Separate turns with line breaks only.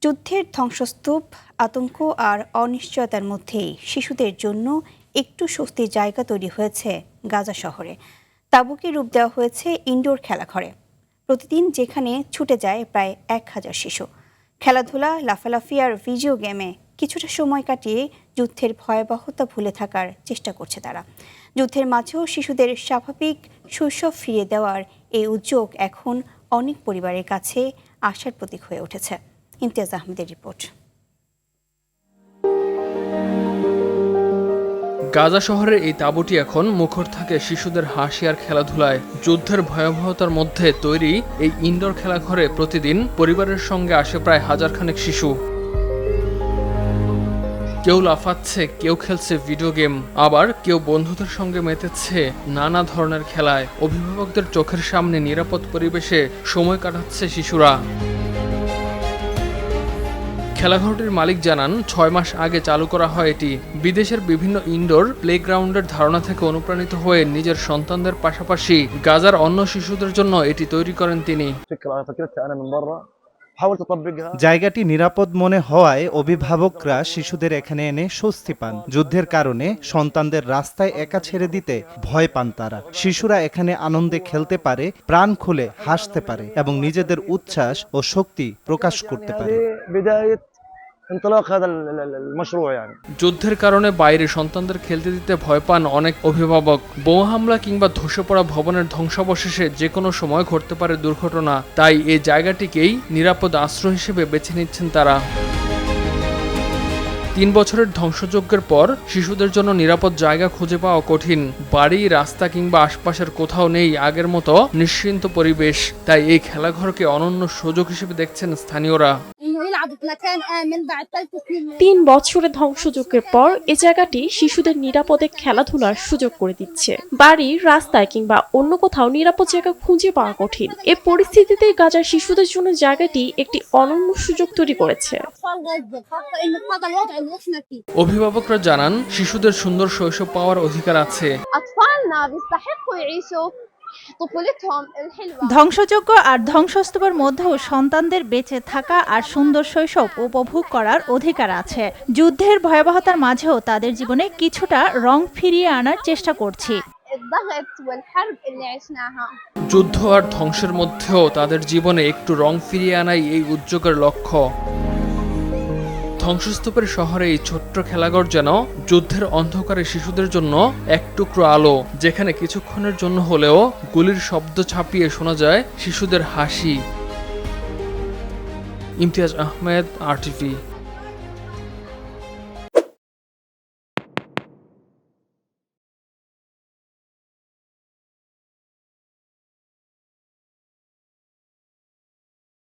যুদ্ধের ধ্বংসস্তূপ, আতঙ্ক আর অনিশ্চয়তার মধ্যেই শিশুদের জন্য একটু স্বস্তির জায়গা তৈরি হয়েছে গাজা শহরে। তাঁবুকে রূপ দেওয়া হয়েছে ইনডোর খেলাঘরে। প্রতিদিন যেখানে ছুটে যায় প্রায় 1000 শিশু। খেলাধুলা, লাফালাফি আর ভিডিও গেমে কিছুটা সময় কাটিয়ে যুদ্ধের ভয়াবহতা ভুলে থাকার চেষ্টা করছে তারা। যুদ্ধের মাঝেও শিশুদের স্বাভাবিক শৈশব ফিরিয়ে দেওয়ার এই উদ্যোগ এখন অনেক পরিবারের কাছে আশার প্রতীক হয়ে উঠেছে। ইমতিয়াজ আহমেদের রিপোর্ট।
গাজা শহরের এই তাঁবুটি এখন মুখর থাকে শিশুদের হাসি আর খেলাধুলায়। যুদ্ধের ভয়াবহতার মধ্যে তৈরি এই ইনডোর খেলাঘরে প্রতিদিন পরিবারের সঙ্গে আসে প্রায় 1000 খানেক শিশু। কেউ লাফাচ্ছে, কেউ খেলছে ভিডিও গেম, আবার কেউ বন্ধুদের সঙ্গে মেতেছে নানা ধরনের খেলায়। অভিভাবকদের চোখের সামনে নিরাপদ পরিবেশে সময় কাটাচ্ছে শিশুরা। খেলাঘরটির মালিক জানান, 6 মাস আগে চালু করা হয় এটি। বিদেশের বিভিন্ন ইনডোর প্লেগ্রাউন্ডের ধারণা থেকে অনুপ্রাণিত হয়ে নিজের সন্তানদের পাশাপাশি গাজার অন্য শিশুদের জন্য এটি তৈরি করেন তিনি।
জায়গাটি নিরাপদ মনে হওয়ায় অভিভাবকরা শিশুদের এখানে এনে স্বস্তি পান। যুদ্ধের কারণে সন্তানদের রাস্তায় একা ছেড়ে দিতে ভয় পান তারা। শিশুরা এখানে আনন্দে খেলতে পারে, প্রাণ খুলে হাসতে পারে এবং নিজেদের উচ্ছ্বাস ও শক্তি প্রকাশ করতে পারে।
যুদ্ধের কারণে বাইরে সন্তানদের খেলতে দিতে ভয় পান অনেক অভিভাবক। বোমা হামলা কিংবা ধসে পড়া ভবনের ধ্বংসাবশেষে যে কোনো সময় ঘটতে পারে দুর্ঘটনা। তাই এই জায়গাটিকেই নিরাপদ আশ্রয় হিসেবে বেছে নিচ্ছেন তারা। 3 বছরের ধ্বংসযজ্ঞের পর শিশুদের জন্য নিরাপদ জায়গা খুঁজে পাওয়া কঠিন। বাড়ি, রাস্তা কিংবা আশপাশের কোথাও নেই আগের মতো নিশ্চিন্ত পরিবেশ। তাই এই খেলাঘরকে অনন্য সুযোগ হিসেবে দেখছেন স্থানীয়রা।
3 বছরের ধ্বংসযজ্ঞের পর এ জায়গাটি শিশুদের নিরাপদে খেলাধুলার সুযোগ করে দিচ্ছে। বাড়ি, রাস্তায় কিংবা অন্য কোথাও নিরাপদ জায়গা খুঁজে পাওয়া কঠিন। এ পরিস্থিতিতে গাজার শিশুদের জন্য জায়গাটি একটি অনন্য সুযোগ তৈরি করেছে।
অভিভাবকরা জানান, শিশুদের সুন্দর শৈশব পাওয়ার অধিকার আছে।
ধ্বংসযজ্ঞ আর ধ্বংসস্তূপের মধ্যেও সন্তানদের বেঁচে থাকা আর সুন্দর শৈশব উপভোগ করার অধিকার আছে। যুদ্ধের ভয়াবহতার মাঝেও তাদের জীবনে কিছুটা রং ফিরিয়ে আনার চেষ্টা করছি।
যুদ্ধ আর ধ্বংসের মধ্যেও তাদের জীবনে একটু রং ফিরিয়ে আনাই এই উদ্যোগের লক্ষ্য। ধ্বংসস্তূপের শহরে এই ছোট্ট খেলাঘর যেন যুদ্ধের অন্ধকারে শিশুদের জন্য এক টুকরো আলো, যেখানে কিছুক্ষণের জন্য হলেও গুলির শব্দ ছাপিয়ে শোনা যায় শিশুদের হাসি। ইমতিয়াজ আহমেদ, RTV।